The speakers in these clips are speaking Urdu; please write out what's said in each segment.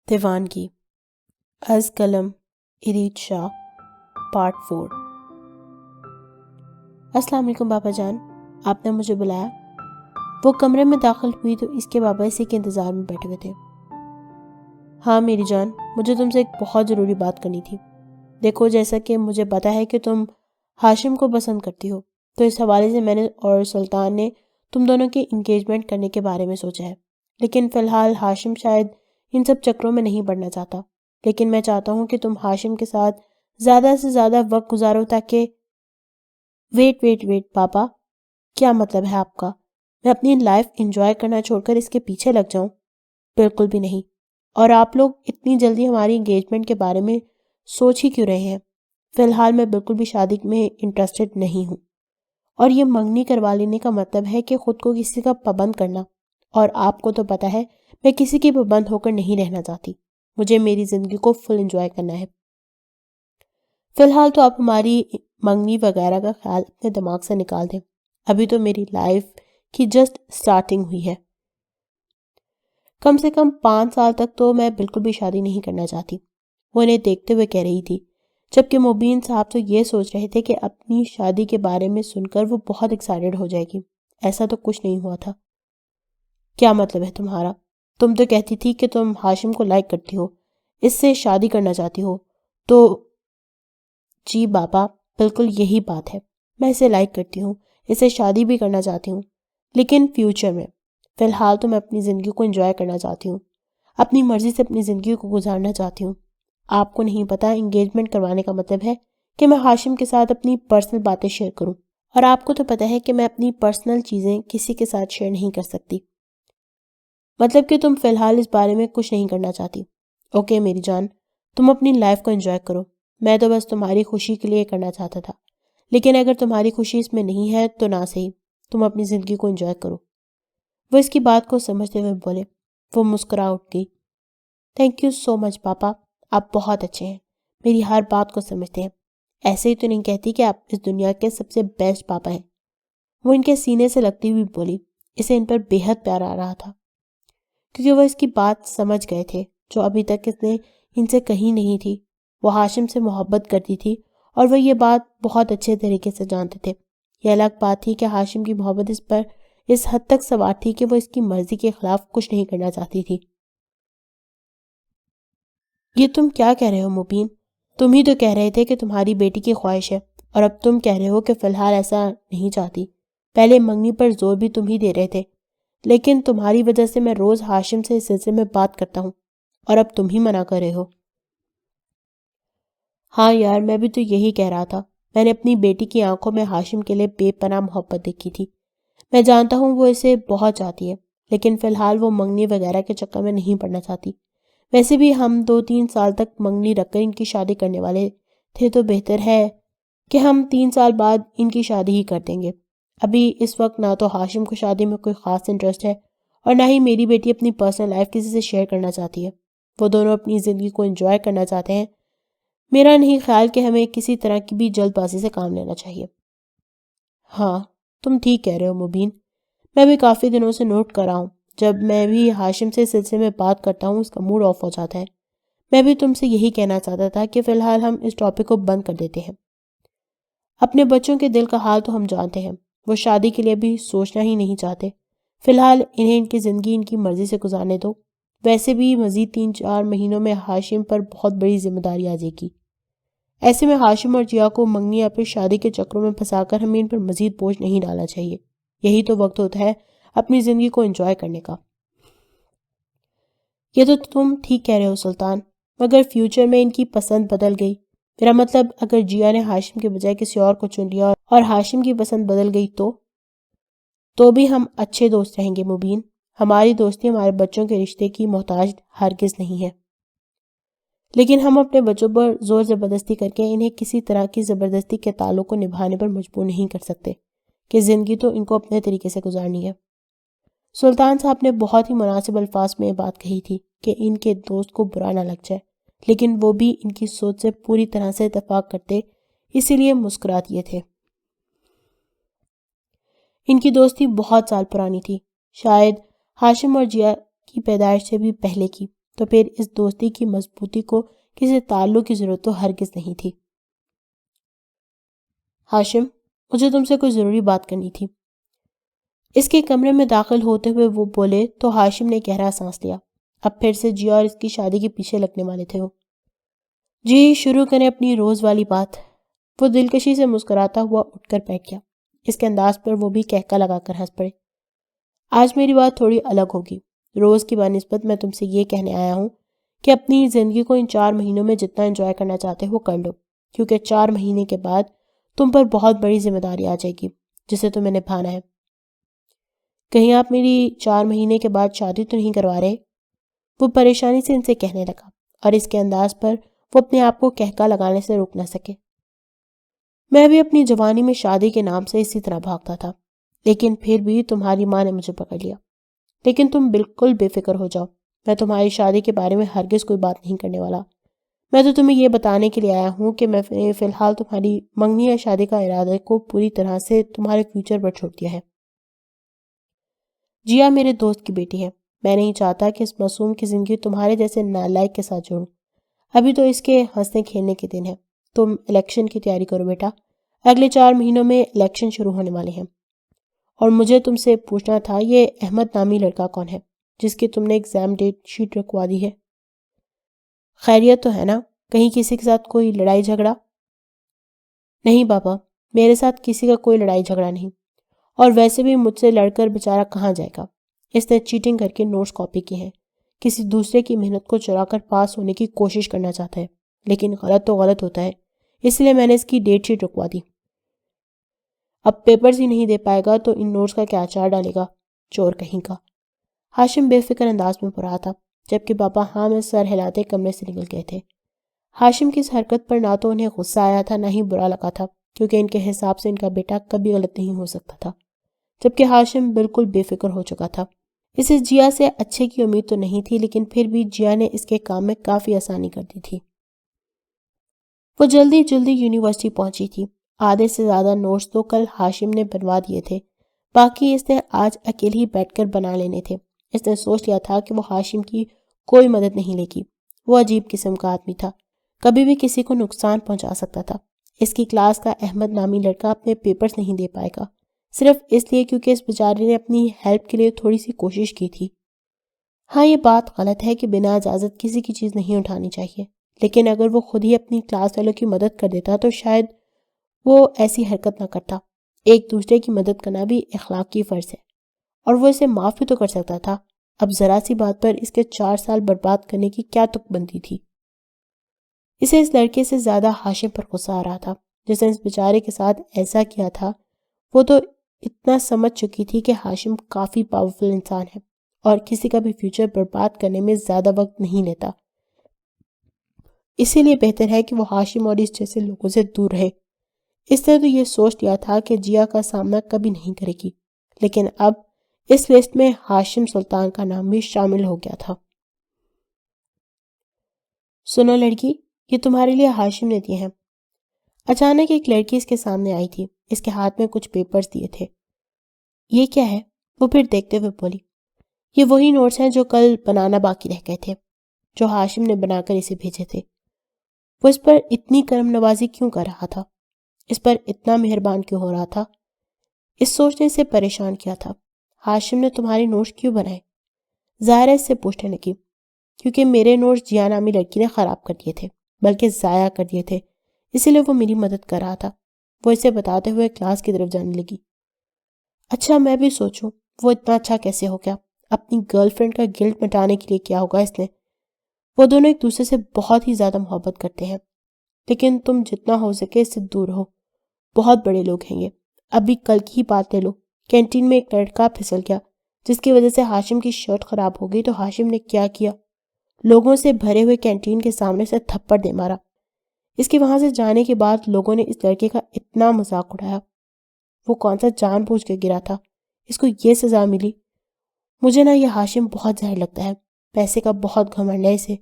دیوانگی از قلم ارید شاہ پارٹ 4۔ السلام علیکم بابا جان، آپ نے مجھے بلایا؟ وہ کمرے میں داخل ہوئی تو اس کے بابا اسی کے انتظار میں بیٹھے ہوئے تھے۔ ہاں میری جان، مجھے تم سے ایک بہت ضروری بات کرنی تھی۔ دیکھو، جیسا کہ مجھے پتا ہے کہ تم ہاشم کو پسند کرتی ہو، تو اس حوالے سے میں نے اور سلطان نے تم دونوں کی انگیجمنٹ کرنے کے بارے میں سوچا ہے۔ لیکن فی الحال ہاشم شاید ان سب چکروں میں نہیں پڑنا چاہتا، لیکن میں چاہتا ہوں کہ تم ہاشم کے ساتھ زیادہ سے زیادہ وقت گزارو تاکہ… ویٹ پاپا، کیا مطلب ہے آپ کا؟ میں اپنی لائف انجوائے کرنا چھوڑ کر اس کے پیچھے لگ جاؤں؟ بالکل بھی نہیں۔ اور آپ لوگ اتنی جلدی ہماری انگیجمنٹ کے بارے میں سوچ ہی کیوں رہے ہیں؟ فی الحال میں بالکل بھی شادی میں انٹرسٹڈ نہیں ہوں، اور یہ منگنی کروا لینے کا مطلب ہے کہ خود کو کسی کا پابند کرنا، اور آپ کو تو پتا ہے میں کسی کی پابند ہو کر نہیں رہنا چاہتی۔ مجھے میری زندگی کو فل انجوائے کرنا ہے۔ فی الحال تو آپ ہماری منگنی وغیرہ کا خیال اپنے دماغ سے نکال دیں، ابھی تو میری لائف کی جسٹ سٹارٹنگ ہوئی ہے۔ کم سے کم 5 سال تک تو میں بالکل بھی شادی نہیں کرنا چاہتی، وہ انہیں دیکھتے ہوئے کہہ رہی تھی، جبکہ مبین صاحب تو یہ سوچ رہے تھے کہ اپنی شادی کے بارے میں سن کر وہ بہت ایکسائٹڈ ہو جائے گی۔ ایسا تو کچھ نہیں ہوا تھا۔ کیا مطلب ہے تمہارا؟ تم تو کہتی تھی کہ تم ہاشم کو لائک کرتی ہو، اس سے شادی کرنا چاہتی ہو، تو… جی بابا، بالکل یہی بات ہے۔ میں اسے لائک کرتی ہوں، اسے شادی بھی کرنا چاہتی ہوں، لیکن فیوچر میں۔ فی الحال تو میں اپنی زندگی کو انجوائے کرنا چاہتی ہوں، اپنی مرضی سے اپنی زندگی کو گزارنا چاہتی ہوں۔ آپ کو نہیں پتا، انگیجمنٹ کروانے کا مطلب ہے کہ میں ہاشم کے ساتھ اپنی پرسنل باتیں شیئر کروں، اور آپ کو تو پتا ہے کہ میں اپنی پرسنل چیزیں کسی کے ساتھ شیئر نہیں کر سکتی۔ مطلب کہ تم فی الحال اس بارے میں کچھ نہیں کرنا چاہتی۔ اوکے میری جان، تم اپنی لائف کو انجوائے کرو، میں تو بس تمہاری خوشی کے لیے کرنا چاہتا تھا، لیکن اگر تمہاری خوشی اس میں نہیں ہے تو نہ صحیح، تم اپنی زندگی کو انجوائے کرو۔ وہ اس کی بات کو سمجھتے ہوئے بولے۔ وہ مسکرا اٹھ گئی۔ تھینک یو سو مچ پاپا، آپ بہت اچھے ہیں، میری ہر بات کو سمجھتے ہیں۔ ایسے ہی تو نہیں کہتی کہ آپ اس دنیا کے سب سے بیسٹ پاپا ہیں۔ وہ ان کے سینے سے لگتی ہوئی بولی۔ اسے ان پر بے حد پیار آ رہا تھا، کیونکہ وہ اس کی بات سمجھ گئے تھے جو ابھی تک اس نے ان سے کہی نہیں تھی۔ وہ ہاشم سے محبت کرتی تھی، اور وہ یہ بات بہت اچھے طریقے سے جانتے تھے۔ یہ الگ بات تھی کہ ہاشم کی محبت اس پر اس حد تک سوار تھی کہ وہ اس کی مرضی کے خلاف کچھ نہیں کرنا چاہتی تھی۔ یہ تم کیا کہہ رہے ہو مبین؟ تم ہی تو کہہ رہے تھے کہ تمہاری بیٹی کی خواہش ہے، اور اب تم کہہ رہے ہو کہ فی الحال ایسا نہیں چاہتی۔ پہلے منگنی پر زور بھی تم ہی دے رہے تھے، لیکن تمہاری وجہ سے میں روز ہاشم سے اس سلسلے میں بات کرتا ہوں، اور اب تم ہی منع کر رہے ہو۔ ہاں یار، میں بھی تو یہی کہہ رہا تھا۔ میں نے اپنی بیٹی کی آنکھوں میں ہاشم کے لیے بے پناہ محبت دیکھی تھی۔ میں جانتا ہوں وہ اسے بہت چاہتی ہے، لیکن فی الحال وہ منگنی وغیرہ کے چکر میں نہیں پڑنا چاہتی۔ ویسے بھی ہم 2-3 سال تک منگنی رکھ کر ان کی شادی کرنے والے تھے، تو بہتر ہے کہ ہم 3 سال بعد ان کی شادی ہی کر دیں گے۔ ابھی اس وقت نہ تو ہاشم کو شادی میں کوئی خاص انٹرسٹ ہے، اور نہ ہی میری بیٹی اپنی پرسنل لائف کسی سے شیئر کرنا چاہتی ہے۔ وہ دونوں اپنی زندگی کو انجوائے کرنا چاہتے ہیں۔ میرا نہیں خیال کہ ہمیں کسی طرح کی بھی جلد بازی سے کام لینا چاہیے۔ ہاں، تم ٹھیک کہہ رہے ہو مبین۔ میں بھی کافی دنوں سے نوٹ کر رہا ہوں، جب میں بھی ہاشم سے اس سلسلے میں بات کرتا ہوں اس کا موڈ آف ہو جاتا ہے۔ میں بھی تم سے یہی کہنا چاہتا تھا کہ فی الحال ہم اس ٹاپک کو بند کر دیتے ہیں۔ اپنے بچوں کے دل کا حال تو ہم جانتے ہیں، وہ شادی کے لیے بھی سوچنا ہی نہیں چاہتے۔ فی الحال انہیں ان کی زندگی ان کی مرضی سے گزارنے دو۔ ویسے بھی مزید 3-4 مہینوں میں ہاشم پر بہت بڑی ذمہ داری آ جائے گی۔ ایسے میں ہاشم اور جیا کو منگنی یا پھر شادی کے چکروں میں پھنسا کر ہمیں ان پر مزید بوجھ نہیں ڈالنا چاہیے۔ یہی تو وقت ہوتا ہے اپنی زندگی کو انجوائے کرنے کا۔ یہ تو تم ٹھیک کہہ رہے ہو سلطان، مگر فیوچر میں ان کی پسند بدل گئی۔ میرا مطلب اگر جیا نے ہاشم کے بجائے کسی اور کو چن لیا اور ہاشم کی پسند بدل گئی تو بھی ہم اچھے دوست رہیں گے مبین۔ ہماری دوستی ہمارے بچوں کے رشتے کی محتاج ہرگز نہیں ہے، لیکن ہم اپنے بچوں پر زور زبردستی کر کے انہیں کسی طرح کی زبردستی کے تعلق کو نبھانے پر مجبور نہیں کر سکتے کہ زندگی تو ان کو اپنے طریقے سے گزارنی ہے۔ سلطان صاحب نے بہت ہی مناسب الفاظ میں یہ بات کہی تھی کہ ان کے دوست کو برا نہ لگ جائے، لیکن وہ بھی ان کی سوچ سے پوری طرح سے اتفاق کرتے، اسی لیے مسکرا دیے تھے۔ ان کی دوستی بہت سال پرانی تھی، شاید ہاشم اور جیا کی پیدائش سے بھی پہلے کی۔ تو پھر اس دوستی کی مضبوطی کو کسی تعلق کی ضرورت تو ہرگز نہیں تھی۔ ہاشم، مجھے تم سے کوئی ضروری بات کرنی تھی۔ اس کے کمرے میں داخل ہوتے ہوئے وہ بولے تو ہاشم نے گہرا سانس لیا۔ اب پھر سے جیا اور اس کی شادی کے پیچھے لگنے والے تھے وہ۔ جی شروع کریں اپنی روز والی بات۔ وہ دلکشی سے مسکراتا ہوا اٹھ کر بیٹھ گیا۔ اس کے انداز پر وہ بھی کہکا لگا کر ہنس پڑے۔ آج میری بات تھوڑی الگ ہوگی۔ روز کی بنسبت میں تم سے یہ کہنے آیا ہوں کہ اپنی زندگی کو ان 4 مہینوں میں جتنا انجوائے کرنا چاہتے ہو کر لو، کیونکہ 4 مہینے کے بعد تم پر بہت بڑی ذمہ داری آ جائے گی جسے تمہیں نبھانا ہے۔ کہیں آپ میری 4 مہینے کے بعد شادی تو نہیں کروا رہے؟ وہ پریشانی سے ان سے کہنے لگا اور اس کے انداز پر وہ اپنے آپ کو کہکا لگانے سے روک نہ سکے۔ میں بھی اپنی جوانی میں شادی کے نام سے اسی طرح بھاگتا تھا، لیکن پھر بھی تمہاری ماں نے مجھے پکڑ لیا۔ لیکن تم بالکل بے فکر ہو جاؤ، میں تمہاری شادی کے بارے میں ہرگز کوئی بات نہیں کرنے والا۔ میں تو تمہیں یہ بتانے کے لیے آیا ہوں کہ میں نے فی الحال تمہاری منگنی یا شادی کا ارادہ کو پوری طرح سے تمہارے فیوچر پر چھوڑ دیا ہے۔ جیا میرے دوست کی بیٹی ہے، میں نہیں چاہتا کہ اس معصوم کی زندگی تمہارے جیسے نالائق کے ساتھ جوڑوں۔ ابھی تو اس کے ہنسنے کھیلنے کے دن ہے۔ تم الیکشن کی تیاری کرو بیٹا، اگلے 4 مہینوں میں الیکشن شروع ہونے والے ہیں۔ اور مجھے تم سے پوچھنا تھا، یہ احمد نامی لڑکا کون ہے جس کی تم نے ایگزام ڈیٹ شیٹ رکھوا دی ہے؟ خیریت تو ہے نا؟ کہیں کسی کے ساتھ کوئی لڑائی جھگڑا؟ نہیں بابا، میرے ساتھ کسی کا کوئی لڑائی جھگڑا نہیں، اور ویسے بھی مجھ سے لڑ کر بیچارہ کہاں جائے گا۔ اس نے چیٹنگ کر کے نوٹس کاپی کی ہیں، کسی دوسرے کی محنت کو چرا کر پاس ہونے کی کوشش کرنا چاہتا ہے، لیکن غلط تو غلط ہوتا ہے، اس لیے میں نے اس کی ڈیٹ شیٹ رکھوا دی۔ اب پیپرز ہی نہیں دے پائے گا تو ان نوٹس کا کیا اچار ڈالے گا، چور کہیں کا۔ ہاشم بے فکر انداز میں پڑھا تھا، جبکہ بابا ہاں میں سر ہلاتے کمرے سے نکل گئے تھے۔ ہاشم کی اس حرکت پر نہ تو انہیں غصہ آیا تھا نہ ہی برا لگا تھا، کیونکہ ان کے حساب سے ان کا بیٹا کبھی غلط نہیں ہو سکتا تھا، جبکہ ہاشم بالکل بے فکر ہو چکا تھا۔ اسے جیا سے اچھے کی امید تو نہیں تھی، لیکن پھر بھی جیا نے اس کے کام میں کافی آسانی کر دی تھی۔ وہ جلدی یونیورسٹی پہنچی تھی۔ آدھے سے زیادہ نوٹس تو کل ہاشم نے بنوا دیے تھے، باقی اس نے آج اکیلے ہی بیٹھ کر بنا لینے تھے۔ اس نے سوچ لیا تھا کہ وہ ہاشم کی کوئی مدد نہیں لے گی۔ وہ عجیب قسم کا آدمی تھا، کبھی بھی کسی کو نقصان پہنچا سکتا تھا۔ اس کی کلاس کا احمد نامی لڑکا اپنے پیپرز نہیں دے پائے گا، صرف اس لیے کیونکہ اس بیچارے نے اپنی ہیلپ کے لیے تھوڑی سی کوشش کی تھی۔ ہاں یہ بات غلط ہے کہ بنا اجازت کسی کی چیز نہیں اٹھانی چاہیے، لیکن اگر وہ خود ہی اپنی کلاس والوں کی مدد کر دیتا تو شاید وہ ایسی حرکت نہ کرتا۔ ایک دوسرے کی مدد کرنا بھی اخلاقی فرض ہے، اور وہ اسے معاف بھی تو کر سکتا تھا۔ اب ذرا سی بات پر اس کے 4 سال برباد کرنے کی کیا تک بنتی تھی؟ اسے اس لڑکے سے زیادہ ہاشم پر غصہ آ رہا تھا، جس نے اس بیچارے کے ساتھ ایسا کیا تھا۔ وہ تو اتنا سمجھ چکی تھی کہ ہاشم کافی پاورفل انسان ہے اور کسی کا بھی فیوچر برباد کرنے میں زیادہ وقت نہیں لیتا۔ اسی لیے بہتر ہے کہ وہ ہاشم اور اس جیسے لوگوں سے دور رہے۔ اس نے تو یہ سوچ لیا تھا کہ جیا کا سامنا کبھی نہیں کرے گی، لیکن اب اس لسٹ میں ہاشم سلطان کا نام بھی شامل ہو گیا تھا۔ سنو لڑکی، یہ تمہارے لیے ہاشم نے دیے ہیں۔ اچانک ایک لڑکی اس کے سامنے آئی تھی، اس کے ہاتھ میں کچھ پیپرز دیے تھے۔ یہ کیا ہے؟ وہ پھر دیکھتے ہوئے بولی۔ یہ وہی نوٹس ہیں جو کل بنانا باقی رہ گئے تھے، جو ہاشم نے بنا کر اسے بھیجے تھے۔ وہ اس پر اتنی کرم نوازی کیوں کر رہا تھا؟ اس پر اتنا مہربان کیوں ہو رہا تھا؟ اس سوچ نے اسے پریشان کیا تھا۔ ہاشم نے تمہارے نوٹس کیوں بنائے؟ ظاہر ہے اس سے پوچھنے لگی، کیونکہ میرے نوٹس جیا نامی لڑکی نے خراب کر دیے تھے، بلکہ ضائع کر دیے تھے، اسی لیے وہ میری مدد کر رہا تھا۔ وہ اسے بتاتے ہوئے کلاس کی طرف جانے لگی۔ اچھا میں بھی سوچوں وہ اتنا اچھا کیسے ہو گیا؟ اپنی گرل فرینڈ کا گلٹ مٹانے کے لیے کیا ہوگا اس نے؟ وہ دونوں ایک دوسرے سے بہت ہی زیادہ محبت کرتے ہیں، لیکن تم جتنا ہو سکے اس سے دور ہو۔ بہت بڑے لوگ ہیں یہ۔ ابھی کل کی ہی بات لے لو، کینٹین میں ایک لڑکا پھسل گیا، جس کی وجہ سے ہاشم کی شرٹ خراب ہو گئی تو ہاشم نے کیا کیا؟ لوگوں سے بھرے ہوئے کینٹین کے سامنے سے تھپڑ دے مارا۔ اس کے وہاں سے جانے کے بعد لوگوں نے اس لڑکے کا اتنا مذاق اڑایا۔ وہ کون سا جان بوجھ کے گرا تھا، اس کو یہ سزا ملی؟ مجھے نا یہ ہاشم بہت زہر لگتا ہے، پیسے کا بہت گھمنڈ ہے اسے۔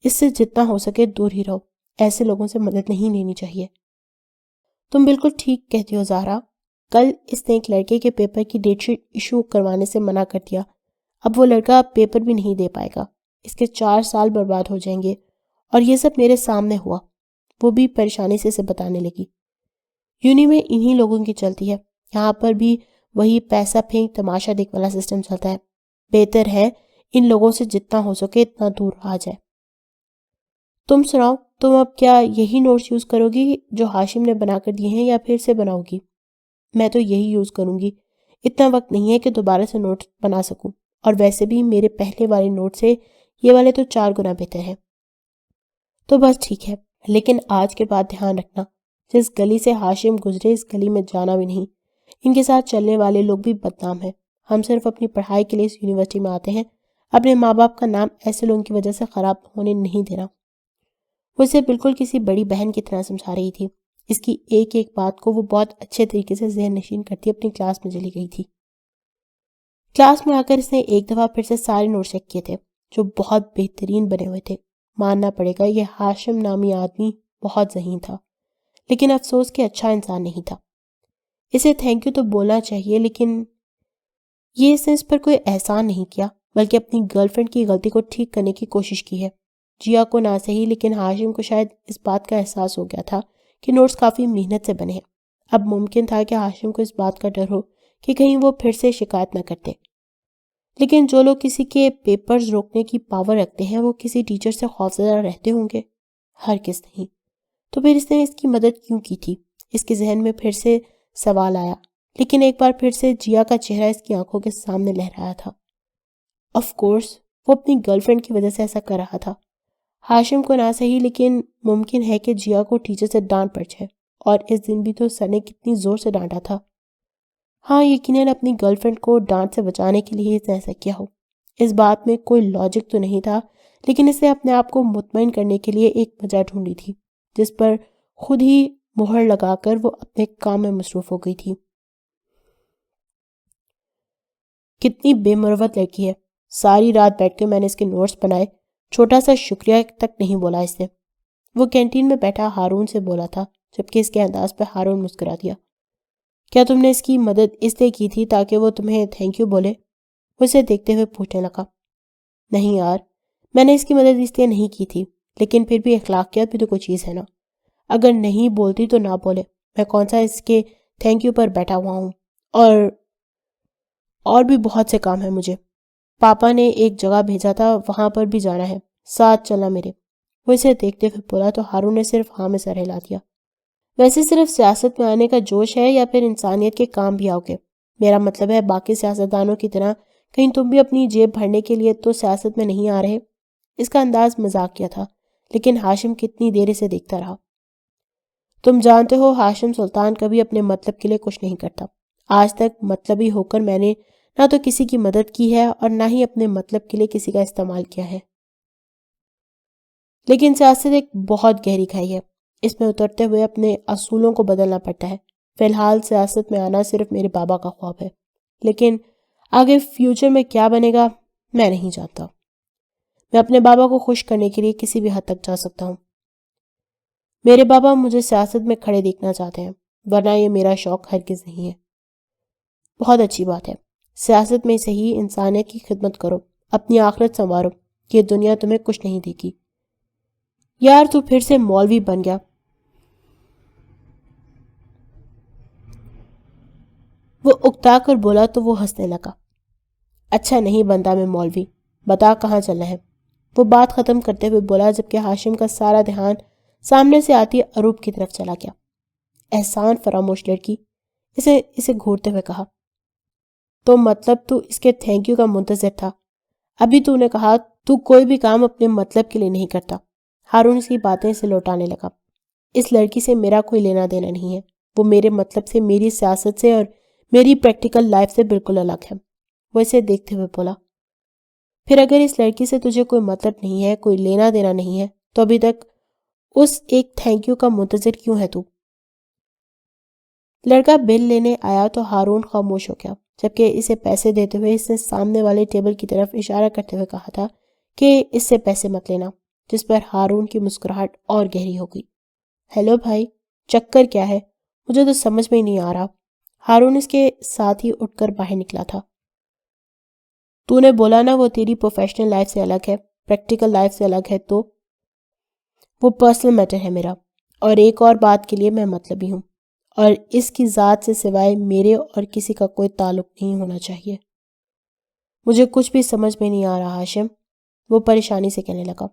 اس سے جتنا ہو سکے دور ہی رہو، ایسے لوگوں سے مدد نہیں لینی چاہیے۔ تم بالکل ٹھیک کہتی ہو زہرا، کل اس نے ایک لڑکے کے پیپر کی ڈیٹ شیٹ ایشو کروانے سے منع کر دیا، اب وہ لڑکا پیپر بھی نہیں دے پائے گا۔ اس کے 4 سال برباد ہو جائیں گے، اور یہ سب میرے سامنے ہوا۔ وہ بھی پریشانی سے بتانے لگی۔ یونی میں انہی لوگوں کی چلتی ہے، یہاں پر بھی وہی پیسہ پھینک تماشا دیکھ والا سسٹم چلتا ہے۔ بہتر ہے ان لوگوں سے جتنا ہو سکے اتنا دور آ جائے۔ تم سناؤ، تم اب کیا یہی نوٹس یوز کرو گی جو ہاشم نے بنا کر دیے ہیں یا پھر سے بناؤ گی؟ میں تو یہی یوز کروں گی، اتنا وقت نہیں ہے کہ دوبارہ سے نوٹ بنا سکوں، اور ویسے بھی میرے پہلے والے نوٹ سے یہ والے تو 4 گنا بہتر ہیں۔ تو بس ٹھیک ہے، لیکن آج کے بعد دھیان رکھنا، جس گلی سے ہاشم گزرے اس گلی میں جانا بھی نہیں۔ ان کے ساتھ چلنے والے لوگ بھی بدنام ہیں۔ ہم صرف اپنی پڑھائی کے لیے اس یونیورسٹی میں آتے ہیں، اپنے ماں باپ کا نام ایسے لوگوں کی وجہ سے خراب ہونے نہیں دینا۔ وہ اسے بالکل کسی بڑی بہن کی طرح سمجھا رہی تھی۔ اس کی ایک ایک بات کو وہ بہت اچھے طریقے سے ذہن نشین کرتی اپنی کلاس میں چلی گئی تھی۔ کلاس میں آ کر اس نے ایک دفعہ پھر سے سارے نوٹ چیک کیے تھے، جو بہت بہترین بنے ہوئے تھے۔ ماننا پڑے گا یہ ہاشم نامی آدمی بہت ذہین تھا، لیکن افسوس کہ اچھا انسان نہیں تھا۔ اسے تھینک یو تو بولنا چاہیے، لیکن یہ اس نے اس پر کوئی احسان نہیں کیا، بلکہ اپنی گرل فرینڈ کی غلطی کو ٹھیک کرنے کی کوشش کی ہے۔ جیا کو نہ صحیح، لیکن ہاشم کو شاید اس بات کا احساس ہو گیا تھا کہ نوٹس کافی محنت سے بنے ہیں۔ اب ممکن تھا کہ ہاشم کو اس بات کا ڈر ہو کہ کہیں وہ پھر سے شکایت نہ کرتے، لیکن جو لوگ کسی کے پیپرز روکنے کی پاور رکھتے ہیں وہ کسی ٹیچر سے خوفزدہ رہتے ہوں گے؟ ہرگز نہیں۔ تو پھر اس نے اس کی مدد کیوں کی تھی؟ اس کے ذہن میں پھر سے سوال آیا، لیکن ایک بار پھر سے جیا کا چہرہ اس کی آنکھوں کے سامنے لہرایا تھا۔ آف کورس وہ اپنی گرل فرینڈ کی وجہ سے ایسا کر رہا تھا۔ ہاشم کو نہ صحیح، لیکن ممکن ہے کہ جیا کو ٹیچر سے ڈانٹ پڑ جائے، اور اس دن بھی تو سر نے کتنی زور سے ڈانٹا تھا۔ ہاں، یقیناً اپنی گرل فرینڈ کو ڈانٹ سے بچانے کے لیے اس نے ایسا کیا ہو۔ اس بات میں کوئی لاجک تو نہیں تھا، لیکن اس نے اپنے آپ کو مطمئن کرنے کے لیے ایک وجہ ڈھونڈی تھی، جس پر خود ہی مہر لگا کر وہ اپنے کام میں مصروف ہو گئی تھی۔ کتنی بے مروت لڑکی ہے، ساری رات بیٹھ کے میں نے اس کے نوٹس بنائے، چھوٹا سا شکریہ تک نہیں بولا اس نے۔ وہ کینٹین میں بیٹھا ہارون سے بولا تھا، جبکہ اس کے انداز پہ ہارون مسکرا دیا۔ کیا تم نے اس کی مدد اس لیے کی تھی تاکہ وہ تمہیں تھینک یو بولے؟ وہ اسے دیکھتے ہوئے پوچھنے لگا۔ نہیں یار، میں نے اس کی مدد اس لیے نہیں کی تھی، لیکن پھر بھی اخلاقیات بھی تو کوئی چیز ہے نا۔ اگر نہیں بولتی تو نہ بولے، میں کون سا اس کے تھینک یو پر بیٹھا ہوا ہوں، اور بھی بہت سے کام ہیں مجھے۔ پاپا نے ایک جگہ بھیجا تھا، وہاں پر بھی جانا ہے، ساتھ چلنا میرے۔ وہ اسے دیکھتے ہوئے بولا تو ہارون نے صرف ہاں میں سر ہلا دیا۔ ویسے صرف سیاست میں آنے کا جوش ہے یا پھر انسانیت کے کام بھی آؤ گے؟ میرا مطلب ہے باقی سیاستدانوں کی طرح کہیں تم بھی اپنی جیب بھرنے کے لیے تو سیاست میں نہیں آ رہے؟ اس کا انداز مذاقیہ تھا، لیکن ہاشم کتنی دیر اسے دیکھتا رہا۔ تم جانتے ہو ہاشم سلطان کبھی اپنے مطلب کے لیے کچھ نہیں کرتا۔ آج تک مطلبی ہو کر میں نے نہ تو کسی کی مدد کی ہے اور نہ ہی اپنے مطلب کے لیے کسی کا استعمال کیا ہے۔ لیکن سیاست ایک بہت گہری کھائی ہے، اس میں اترتے ہوئے اپنے اصولوں کو بدلنا پڑتا ہے۔ فی الحال سیاست میں آنا صرف میرے بابا کا خواب ہے، لیکن آگے فیوچر میں کیا بنے گا میں نہیں جانتا۔ میں اپنے بابا کو خوش کرنے کے لیے کسی بھی حد تک جا سکتا ہوں۔ میرے بابا مجھے سیاست میں کھڑے دیکھنا چاہتے ہیں، ورنہ یہ میرا شوق ہرگز نہیں ہے۔ بہت اچھی بات ہے، سیاست میں صحیح انسانیت کی خدمت کرو، اپنی آخرت سنوارو، یہ دنیا تمہیں کچھ نہیں دے گی۔ یار تو پھر سے مولوی بن گیا۔ وہ اکتا کر بولا تو وہ ہنسنے لگا۔ اچھا نہیں بنتا میں مولوی، بتا کہاں چلنا ہے؟ وہ بات ختم کرتے ہوئے بولا، جبکہ ہاشم کا سارا دھیان سامنے سے آتی اروپ کی طرف چلا گیا۔ احسان فراموش لڑکی، اسے گھورتے ہوئے کہا۔ تو مطلب تو اس کے تھینک یو کا منتظر تھا؟ ابھی تو نے کہا تو کوئی بھی کام اپنے مطلب کے لیے نہیں کرتا۔ ہارون اس کی باتیں سے لوٹانے لگا۔ اس لڑکی سے میرا کوئی لینا دینا نہیں ہے، وہ میرے مطلب سے، میری سیاست سے اور میری پریکٹیکل لائف سے بالکل الگ ہے۔ وہ اسے دیکھتے ہوئے بولا۔ پھر اگر اس لڑکی سے تجھے کوئی مطلب نہیں ہے، کوئی لینا دینا نہیں ہے، تو ابھی تک اس ایک تھینک یو کا منتظر کیوں ہے تو؟ لڑکا بل لینے آیا تو ہارون خاموش ہو گیا، جبکہ اسے پیسے دیتے ہوئے اس نے سامنے والے ٹیبل کی طرف اشارہ کرتے ہوئے کہا تھا کہ اس سے پیسے مت لینا، جس پر ہارون کی مسکراہٹ اور گہری ہو گئی۔ ہیلو بھائی، چکر کیا ہے؟ مجھے تو سمجھ میں ہی نہیں آ رہا۔ ہارون اس کے ساتھ ہی اٹھ کر باہر نکلا تھا۔ تو نے بولا نا وہ تیری پروفیشنل لائف سے الگ ہے، پریکٹیکل لائف سے الگ ہے تو وہ پرسنل میٹر ہے میرا، اور ایک اور بات کے لیے میں مطلبی ہوں، اور اس کی ذات سے سوائے میرے اور کسی کا کوئی تعلق نہیں ہونا چاہیے۔ مجھے کچھ بھی سمجھ میں نہیں آ رہا ہاشم، وہ پریشانی سے کہنے لگا۔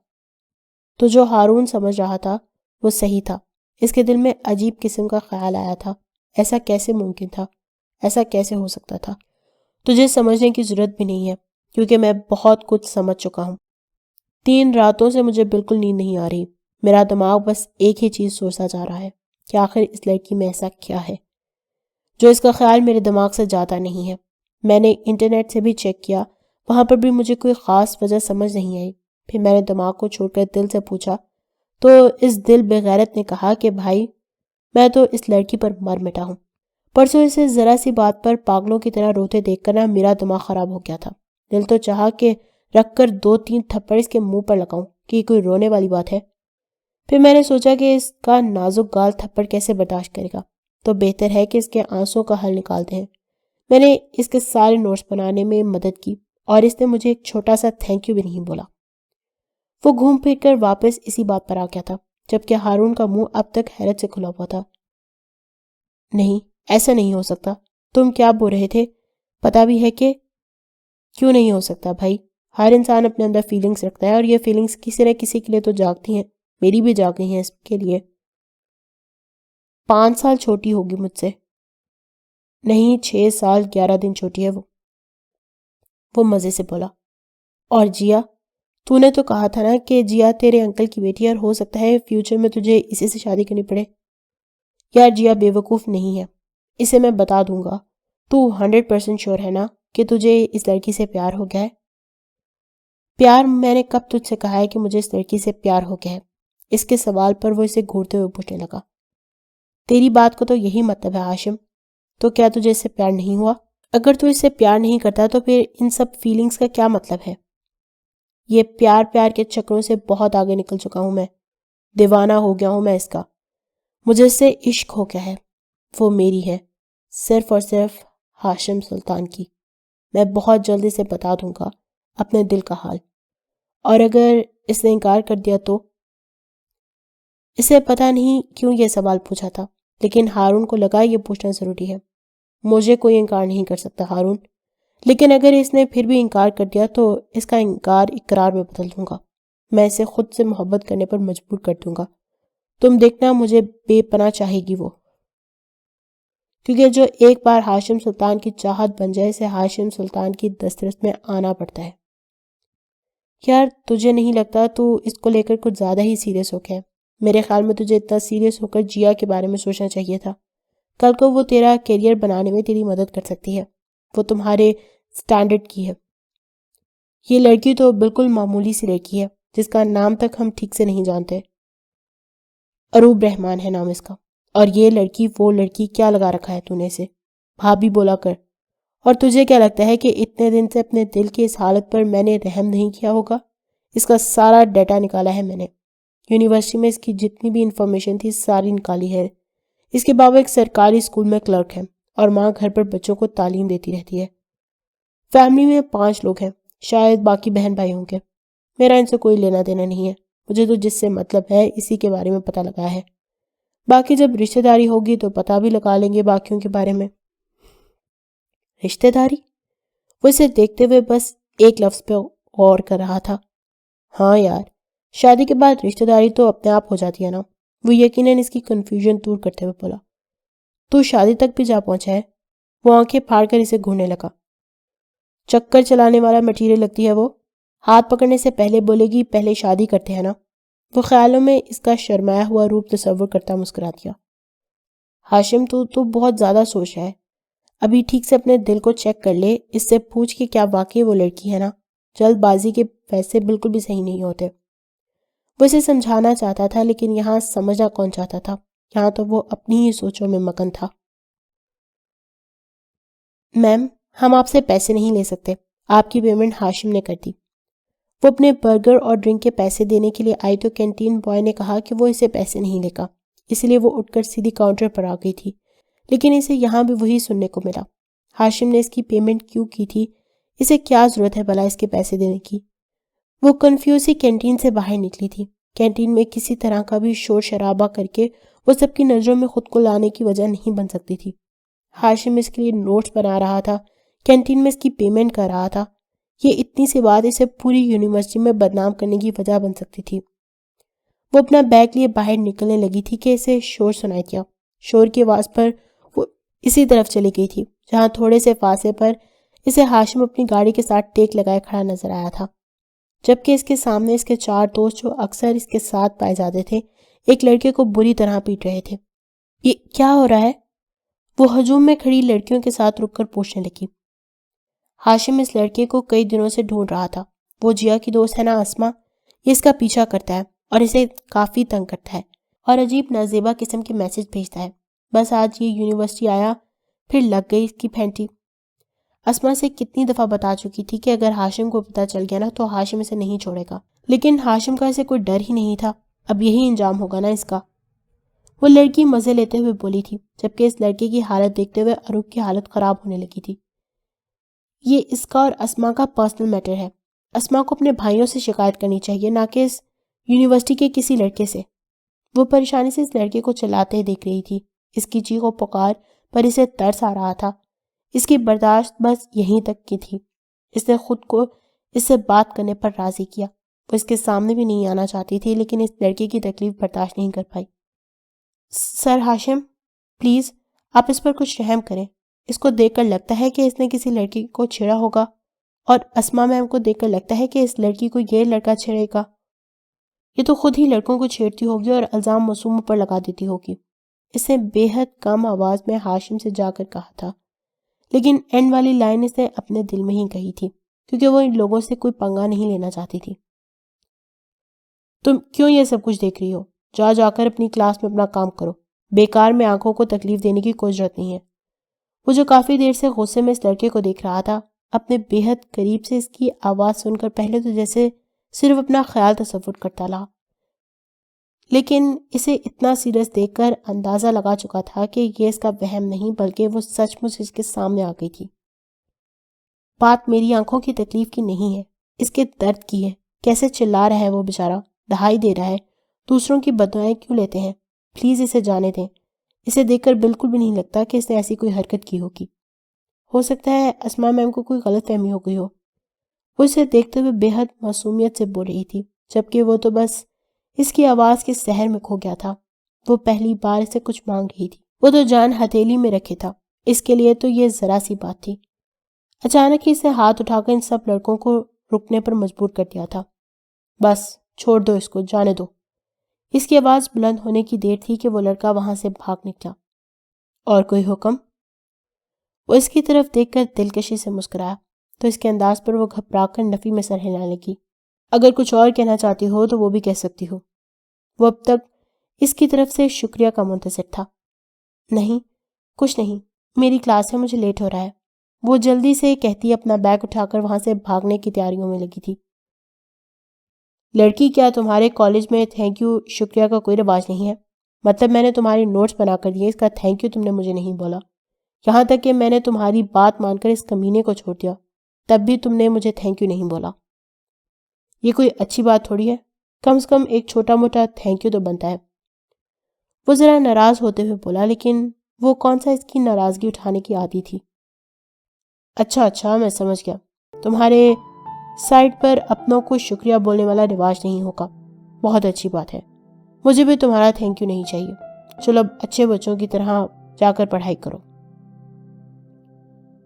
تو جو ہارون سمجھ رہا تھا وہ صحیح تھا۔ اس کے دل میں عجیب قسم کا خیال آیا تھا، ایسا کیسے ممکن تھا، ایسا کیسے ہو سکتا تھا؟ تجھے سمجھنے کی ضرورت بھی نہیں ہے کیونکہ میں بہت کچھ سمجھ چکا ہوں۔ 3 راتوں سے مجھے بالکل نیند نہیں آ رہی، میرا دماغ بس ایک ہی چیز سوچتا جا رہا ہے کہ آخر اس لڑکی میں ایسا کیا ہے جو اس کا خیال میرے دماغ سے جاتا نہیں ہے۔ میں نے انٹرنیٹ سے بھی چیک کیا، وہاں پر بھی مجھے کوئی خاص وجہ سمجھ نہیں آئی۔ پھر میں نے دماغ کو چھوڑ کر دل سے پوچھا تو اس دل بغیرت نے کہا کہ بھائی میں تو اس لڑکی پر مر مٹا ہوں۔ پرسوں اسے ذرا سی بات پر پاگلوں کی طرح روتے دیکھ کر نا میرا دماغ خراب ہو گیا تھا۔ دل تو چاہا کہ رکھ کر 2-3 تھپڑ اس کے منہ پر لگاؤں کہ یہ کوئی رونے والی بات ہے۔ پھر میں نے سوچا کہ اس کا نازک گال تھپڑ کیسے برداشت کرے گا، تو بہتر ہے کہ اس کے آنسوں کا حل نکالتے ہیں۔ میں نے اس کے سارے نوٹس بنانے میں مدد کی اور اس نے مجھے ایک چھوٹا سا تھینک یو بھی نہیں بولا۔ وہ گھوم پھر کر واپس اسی بات پر آ گیا تھا، جبکہ ہارون کا منہ اب تک حیرت سے کھلا ہوا تھا۔ نہیں، ایسا نہیں ہو سکتا، تم کیا بول رہے تھے؟ پتا بھی ہے کہ کیوں نہیں ہو سکتا بھائی؟ ہر انسان اپنے اندر فیلنگز رکھتا ہے اور یہ فیلنگز کسی نہ کسی کے لیے تو جاگتی ہیں، میری بھی جاگ گئی ہیں اس کے لیے۔ 5 سال چھوٹی ہوگی مجھ سے۔ نہیں، 6 سال 11 دن چھوٹی ہے وہ مزے سے بولا۔ اور جیا، تو نے تو کہا تھا نا کہ جیا تیرے انکل کی بیٹی ہے اور ہو سکتا ہے فیوچر میں تجھے اسی سے شادی کرنی پڑے۔ یار جیا بے وقوف نہیں ہے، اسے میں بتا دوں گا۔ تو 100% شور ہے نا کہ تجھے اس لڑکی سے پیار ہو گیا ہے؟ پیار؟ میں نے کب تجھ سے کہا ہے کہ مجھے اس لڑکی سے پیار ہو گیا ہے؟ اس کے سوال پر وہ اسے گھورتے ہوئے پوچھنے لگا۔ تیری بات کو تو یہی مطلب ہے ہاشم، تو کیا تجھے اس سے پیار نہیں ہوا؟ اگر تو اس سے پیار نہیں کرتا تو پھر ان سب فیلنگز کا کیا مطلب ہے؟ یہ پیار کے چکروں سے بہت آگے نکل چکا ہوں میں، دیوانہ ہو گیا ہوں میں اس کا۔ مجھے اس سے عشق ہو گیا ہے، وہ میری ہے، صرف اور صرف ہاشم سلطان کی۔ میں بہت جلدی سے بتا دوں گا اپنے دل کا حال، اور اگر اس نے انکار کر دیا تو؟ اسے پتہ نہیں کیوں یہ سوال پوچھا تھا، لیکن ہارون کو لگا یہ پوچھنا ضروری ہے۔ مجھے کوئی انکار نہیں کر سکتا ہارون، لیکن اگر اس نے پھر بھی انکار کر دیا تو اس کا انکار اقرار میں بدل دوں گا، میں اسے خود سے محبت کرنے پر مجبور کر دوں گا۔ تم دیکھنا مجھے بے پناہ چاہے گی وہ، کیونکہ جو ایک بار ہاشم سلطان کی چاہت بن جائے اسے ہاشم سلطان کی دسترس میں آنا پڑتا ہے۔ یار تجھے نہیں لگتا تو اس کو لے کر کچھ زیادہ ہی سیریس ہو گیا ہے؟ میرے خیال میں تجھے اتنا سیریس ہو کر جیا کے بارے میں سوچنا چاہیے تھا۔ کل کو وہ تیرا کیریئر بنانے میں تیری مدد کر سکتی ہے، وہ تمہارے سٹینڈرڈ کی ہے۔ یہ لڑکی تو بالکل معمولی سی لڑکی ہے جس کا نام تک ہم ٹھیک سے نہیں جانتے۔ عروب رحمان ہے نام اس کا، اور یہ لڑکی وہ لڑکی کیا لگا رکھا ہے تو نے اسے؟ بھابھی بولا کر۔ اور تجھے کیا لگتا ہے کہ اتنے دن سے اپنے دل کی اس حالت پر میں نے رحم نہیں کیا ہوگا؟ اس کا سارا ڈیٹا نکالا ہے میں نے، یونیورسٹی میں اس کی جتنی بھی انفارمیشن تھی ساری نکالی ہے۔ اس کے بابا ایک سرکاری اسکول میں کلرک ہے اور ماں گھر پر بچوں کو تعلیم دیتی رہتی ہے۔ فیملی میں 5 لوگ ہیں، شاید باقی بہن بھائی ہوں گے۔ میرا ان سے کوئی لینا دینا نہیں ہے، مجھے تو جس سے مطلب ہے اسی کے بارے میں پتہ لگا ہے، باقی جب رشتہ داری ہوگی تو پتہ بھی لگا لیں گے باقیوں کے بارے میں۔ رشتہ داری؟ وہ اسے دیکھتے ہوئے بس ایک لفظ پہ غور کر رہا تھا۔ ہاں یار، شادی کے بعد رشتہ داری تو اپنے آپ ہو جاتی ہے نا، وہ یقیناً اس کی کنفیوژن دور کرتے ہوئے بولا۔ تو شادی تک بھی جا پہنچا ہے؟ وہ آنکھیں پھاڑ کر اسے گھورنے لگا۔ چکر چلانے والا مٹیریل لگتی ہے وہ، ہاتھ پکڑنے سے پہلے بولے گی پہلے شادی کرتے ہیں نا۔ وہ خیالوں میں اس کا شرمایا ہوا روپ تصور کرتا مسکرا دیا۔ ہاشم تو بہت زیادہ سوچ رہا ہے، ابھی ٹھیک سے اپنے دل کو چیک کر لے، اس سے پوچھ کہ کیا واقعی وہ لڑکی ہے نا، جلد بازی کے فیصلے بالکل بھی صحیح نہیں ہوتے۔ وہ اسے سمجھانا چاہتا تھا لیکن یہاں سمجھنا کون چاہتا تھا، یہاں تو وہ اپنی ہی سوچوں میں مگن تھا۔ میم، ہم آپ سے پیسے نہیں لے سکتے، آپ کی پیمنٹ ہاشم نے کر دی۔ وہ اپنے برگر اور ڈرنک کے پیسے دینے کے لیے آئی تو کینٹین بوائے نے کہا کہ وہ اسے پیسے نہیں لے گا، اس لیے وہ اٹھ کر سیدھی کاؤنٹر پر آ گئی تھی، لیکن اسے یہاں بھی وہی سننے کو ملا۔ ہاشم نے اس کی پیمنٹ کیوں کی تھی؟ اسے کیا ضرورت ہے بھلا اس کے پیسے دینے کی؟ وہ کنفیوز ہی کینٹین سے باہر نکلی تھی۔ کینٹین میں کسی طرح کا بھی شور شرابہ کر کے وہ سب کی نظروں میں خود کو لانے کی وجہ نہیں بن سکتی تھی۔ ہاشم اس کے لیے نوٹس بنا رہا تھا، کینٹین میں اس کی پیمنٹ کر رہا تھا۔ یہ اتنی سی بات اسے پوری یونیورسٹی میں بدنام کرنے کی وجہ بن سکتی تھی۔ وہ اپنا بیگ لیے باہر نکلنے لگی تھی کہ اسے شور سنائی دیا۔ شور کی آواز پر وہ اسی طرف چلی گئی تھی جہاں تھوڑے سے فاصلے پر اسے ہاشم اپنی گاڑی کے ساتھ ٹیک لگائے کھڑا نظر آیا تھا، جبکہ اس کے سامنے اس کے 4 دوست جو اکثر اس کے ساتھ پائے جاتے تھے ایک لڑکے کو بری طرح پیٹ رہے تھے۔ یہ کیا ہو رہا ہے؟ وہ ہجوم میں کھڑی لڑکیوں کے ساتھ رک کر پوچھنے لگی۔ ہاشم اس لڑکے کو کئی دنوں سے ڈھونڈ رہا تھا۔ وہ جیا کی دوست ہے نا اسما، یہ اس کا پیچھا کرتا ہے اور اسے کافی تنگ کرتا ہے اور عجیب نازیبا قسم کے میسج بھیجتا ہے۔ بس آج یہ یونیورسٹی آیا پھر لگ گئی اس کی پھینٹی۔ اسما سے کتنی دفعہ بتا چکی تھی کہ اگر ہاشم کو پتہ چل گیا نا تو ہاشم اسے نہیں چھوڑے گا، لیکن ہاشم کا اسے کوئی ڈر ہی نہیں تھا۔ اب یہی انجام ہوگا نا اس کا۔ وہ لڑکی مزے لیتے ہوئے بولی تھی، جبکہ اس لڑکے کی حالت دیکھتے ہوئے اروپ کی حالت خراب ہونے لگی تھی۔ یہ اس کا اور اسما کا پرسنل میٹر ہے۔ اسما کو اپنے بھائیوں سے شکایت کرنی چاہیے، نہ کہ اس یونیورسٹی کے کسی لڑکے سے۔ وہ پریشانی سے اس لڑکے کو چلاتے دیکھ رہی تھی۔ اس کی چیخ و پکار پر اسے ترس آ رہا تھا۔ اس کی برداشت بس یہیں تک کی تھی۔ اس نے خود کو اس سے بات کرنے پر راضی کیا۔ وہ اس کے سامنے بھی نہیں آنا چاہتی تھی، لیکن اس لڑکے کی تکلیف برداشت نہیں کر پائی۔ سر ہاشم، پلیز آپ اس پر کچھ رحم کریں۔ اس کو دیکھ کر لگتا ہے کہ اس نے کسی لڑکی کو چھیڑا ہوگا، اور اسما میم کو دیکھ کر لگتا ہے کہ اس لڑکی کو یہ لڑکا چھیڑے گا۔ یہ تو خود ہی لڑکوں کو چھیڑتی ہوگی اور الزام معصوموں پر لگا دیتی ہوگی۔ اس نے بے حد کم آواز میں ہاشم سے جا کر کہا تھا، لیکن اینڈ والی لائن اس نے اپنے دل میں ہی کہی تھی، کیونکہ وہ ان لوگوں سے کوئی پنگا نہیں لینا چاہتی تھی۔ تم کیوں یہ سب کچھ دیکھ رہی ہو؟ جا کر اپنی کلاس میں اپنا کام کرو۔ بیکار میں آنکھوں کو تکلیف دینے کی کوئی ضرورت نہیں ہے۔ وہ جو کافی دیر سے غصے میں اس لڑکے کو دیکھ رہا تھا، اپنے بے حد قریب سے اس کی آواز سن کر پہلے تو جیسے صرف اپنا خیال تصور کرتا رہا، لیکن اسے اتنا سیریس دیکھ کر اندازہ لگا چکا تھا کہ یہ اس کا وہم نہیں بلکہ وہ سچ مچ اس کے سامنے آ گئی تھی۔ بات میری آنکھوں کی تکلیف کی نہیں ہے، اس کے درد کی ہے۔ کیسے چلا رہا ہے وہ بیچارہ، دہائی دے رہا ہے۔ دوسروں کی بددعائیں کیوں لیتے ہیں؟ پلیز اسے جانے دیں۔ اسے دیکھ کر بالکل بھی نہیں لگتا کہ اس نے ایسی کوئی حرکت کی ہوگی۔ ہو سکتا ہے اسما میم کو کوئی غلط فہمی ہو گئی ہو۔ وہ اسے دیکھتے ہوئے بے حد معصومیت سے بول رہی تھی، جبکہ وہ تو بس اس کی آواز کے سحر میں کھو گیا تھا۔ وہ پہلی بار اسے کچھ مانگ رہی تھی، وہ تو جان ہتھیلی میں رکھے تھا۔ اس کے لیے تو یہ ذرا سی بات تھی۔ اچانک ہی اسے ہاتھ اٹھا کر ان سب لڑکوں کو رکنے پر مجبور کر دیا تھا۔ بس چھوڑ دو اس کو، جانے دو۔ اس کی آواز بلند ہونے کی دیر تھی کہ وہ لڑکا وہاں سے بھاگ نکلا۔ اور کوئی حکم؟ وہ اس کی طرف دیکھ کر دلکشی سے مسکرایا تو اس کے انداز پر وہ گھبرا کر نفی میں سر ہلانے لگی۔ اگر کچھ اور کہنا چاہتی ہو تو وہ بھی کہہ سکتی ہو۔ وہ اب تک اس کی طرف سے شکریہ کا منتظر تھا۔ نہیں، کچھ نہیں، میری کلاس ہے، مجھے لیٹ ہو رہا ہے۔ وہ جلدی سے کہتی اپنا بیگ اٹھا کر وہاں سے بھاگنے کی تیاریوں میں لگی تھی۔ لڑکی، کیا تمہارے کالج میں تھینک یو شکریہ کا کوئی رواج نہیں ہے؟ مطلب میں نے تمہاری نوٹس بنا کر دیے، اس کا تھینک یو تم نے مجھے نہیں بولا۔ یہاں تک کہ میں نے تمہاری بات مان کر اس کمینے کو چھوڑ دیا، تب بھی تم نے مجھے تھینک یو نہیں بولا۔ یہ کوئی اچھی بات تھوڑی ہے، کم سے کم ایک چھوٹا موٹا تھینک یو تو بنتا ہے۔ وہ ذرا ناراض ہوتے ہوئے بولا، لیکن وہ کون سا اس کی ناراضگی اٹھانے کی عادی تھی۔ اچھا میں سمجھ گیا، تمہارے سائٹ پر اپنوں کو شکریہ بولنے والا رواج نہیں ہوگا۔ بہت اچھی بات ہے، مجھے بھی تمہارا تھینک یو نہیں چاہیے۔ چلو اب اچھے بچوں کی طرح جا کر پڑھائی کرو،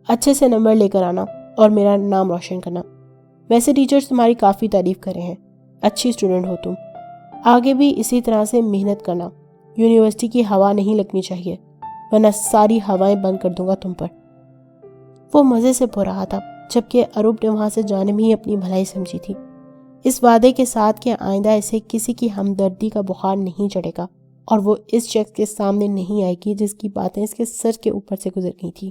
اچھے سے نمبر لے کر آنا اور میرا نام روشن کرنا۔ ویسے ٹیچرز تمہاری کافی تعریف کر رہے ہیں، اچھی اسٹوڈنٹ ہو تم۔ آگے بھی اسی طرح سے محنت کرنا۔ یونیورسٹی کی ہوا نہیں لگنی چاہیے، ورنہ ساری ہوائیں بند کر دوں گا تم پر۔ وہ مزے سے بول رہا تھا، جبکہ اروپ نے وہاں سے جانے میں ہی اپنی بھلائی سمجھی تھی، اس وعدے کے ساتھ کہ آئندہ اسے کسی کی ہمدردی کا بخار نہیں چڑھے گا اور وہ اس شخص کے سامنے نہیں آئے گی جس کی باتیں اس کے سر کے اوپر سے گزر گئی تھی۔